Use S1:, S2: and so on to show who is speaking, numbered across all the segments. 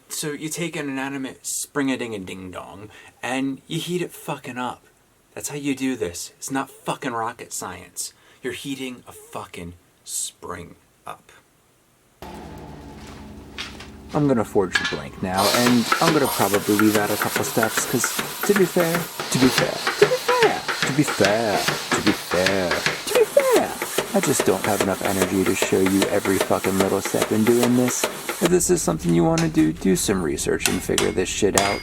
S1: So you take an inanimate spring-a-ding-a-ding-dong and you heat it fucking up. That's how you do this. It's not fucking rocket science. You're heating a fucking spring up. I'm gonna forge the blank now, and I'm gonna probably leave out a couple steps, because to be fair, I just don't have enough energy to show you every fucking little step in doing this. If this is something you want to do some research and figure this shit out.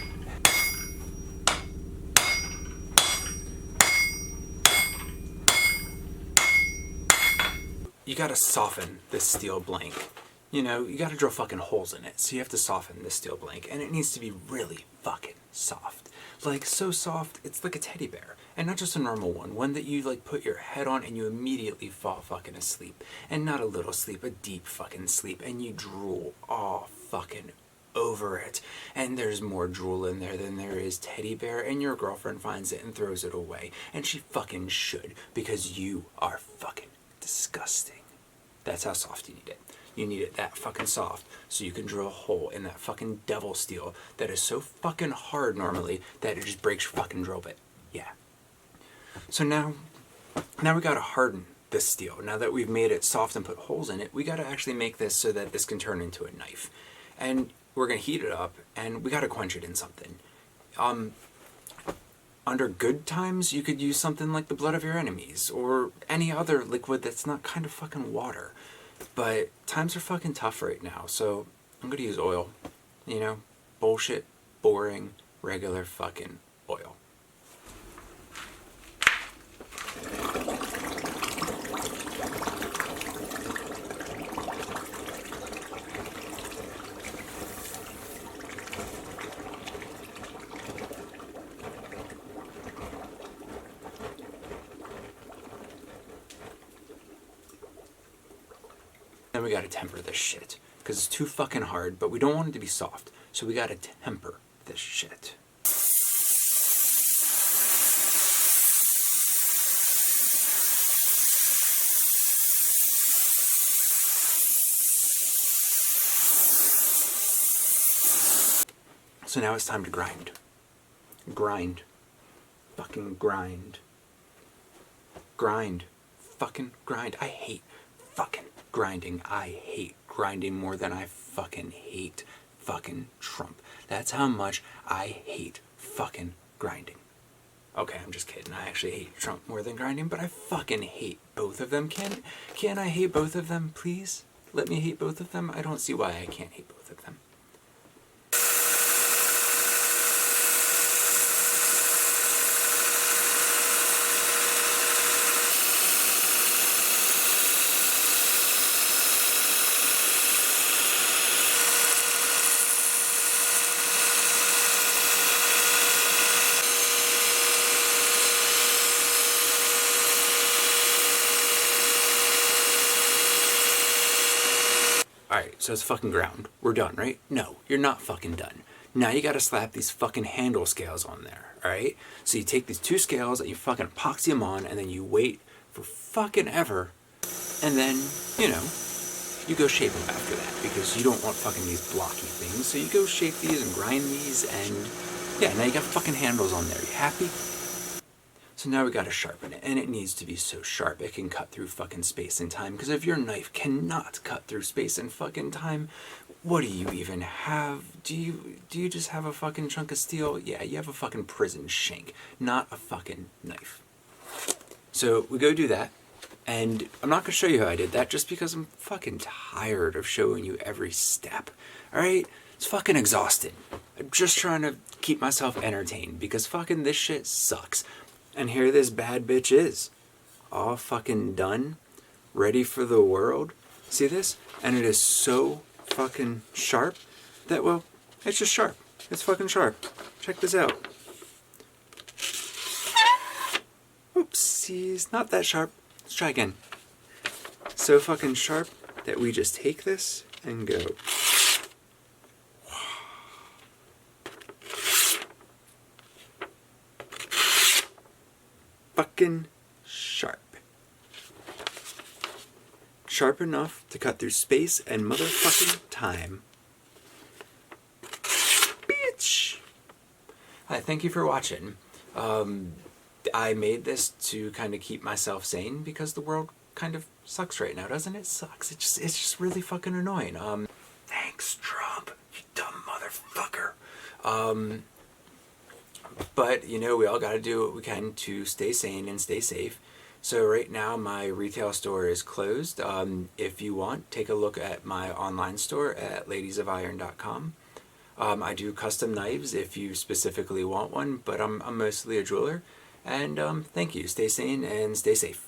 S1: You gotta soften this steel blank. You know, you gotta drill fucking holes in it, so you have to soften this steel blank, and it needs to be really fucking soft. Like, so soft, it's like a teddy bear. And not just a normal one that you, like, put your head on and you immediately fall fucking asleep. And not a little sleep, a deep fucking sleep, and you drool all fucking over it. And there's more drool in there than there is teddy bear, and your girlfriend finds it and throws it away. And she fucking should, because you are fucking disgusting. That's how soft you need it. You need it that fucking soft so you can drill a hole in that fucking devil steel that is so fucking hard normally that it just breaks your fucking drill bit. Yeah. So now we gotta harden this steel. Now that we've made it soft and put holes in it, we gotta actually make this so that this can turn into a knife. And we're gonna heat it up and we gotta quench it in something. Under good times, you could use something like the blood of your enemies or any other liquid that's not kind of fucking water. But times are fucking tough right now, so I'm gonna use oil. You know, bullshit, boring, regular fucking oil. Then we gotta temper this shit, because it's too fucking hard, but we don't want it to be soft, so we gotta temper this shit. So now it's time to grind. Grind. Fucking grind. Grind. Fucking grind. I hate fucking grinding. I hate grinding more than I fucking hate fucking Trump. That's how much I hate fucking grinding. Okay, I'm just kidding. I actually hate Trump more than grinding, but I fucking hate both of them. Can I hate both of them, please? Let me hate both of them? I don't see why I can't hate both of them. Alright, so it's fucking ground. We're done, right? No, you're not fucking done. Now you gotta slap these fucking handle scales on there, alright? So you take these two scales and you fucking epoxy them on, and then you wait for fucking ever, and then, you know, you go shape them after that, because you don't want fucking these blocky things. So you go shape these and grind these, and yeah, now you got fucking handles on there. You happy? So now we gotta sharpen it, and it needs to be so sharp it can cut through fucking space and time, because if your knife cannot cut through space and fucking time, what do you even have? Do you just have a fucking chunk of steel? Yeah, you have a fucking prison shank, not a fucking knife. So we go do that, and I'm not gonna show you how I did that just because I'm fucking tired of showing you every step, alright? It's fucking exhausting. I'm just trying to keep myself entertained, because fucking this shit sucks. And here this bad bitch is, all fucking done, ready for the world. See this? And it is so fucking sharp that, well, it's just sharp. It's fucking sharp. Check this out. Oopsies, not that sharp. Let's try again. So fucking sharp that we just take this and go. Fucking sharp. Sharp enough to cut through space and motherfucking time. Hi, thank you for watching. I made this to kind of keep myself sane because the world kind of sucks right now, doesn't it? It sucks. It's just really fucking annoying. Thanks, Trump, you dumb motherfucker. But you know, we all got to do what we can to stay sane and stay safe. So right now my retail store is closed. If you want, take a look at my online store at ladiesofiron.com. I do custom knives if you specifically want one, but I'm mostly a jeweler. And thank you. Stay sane and stay safe.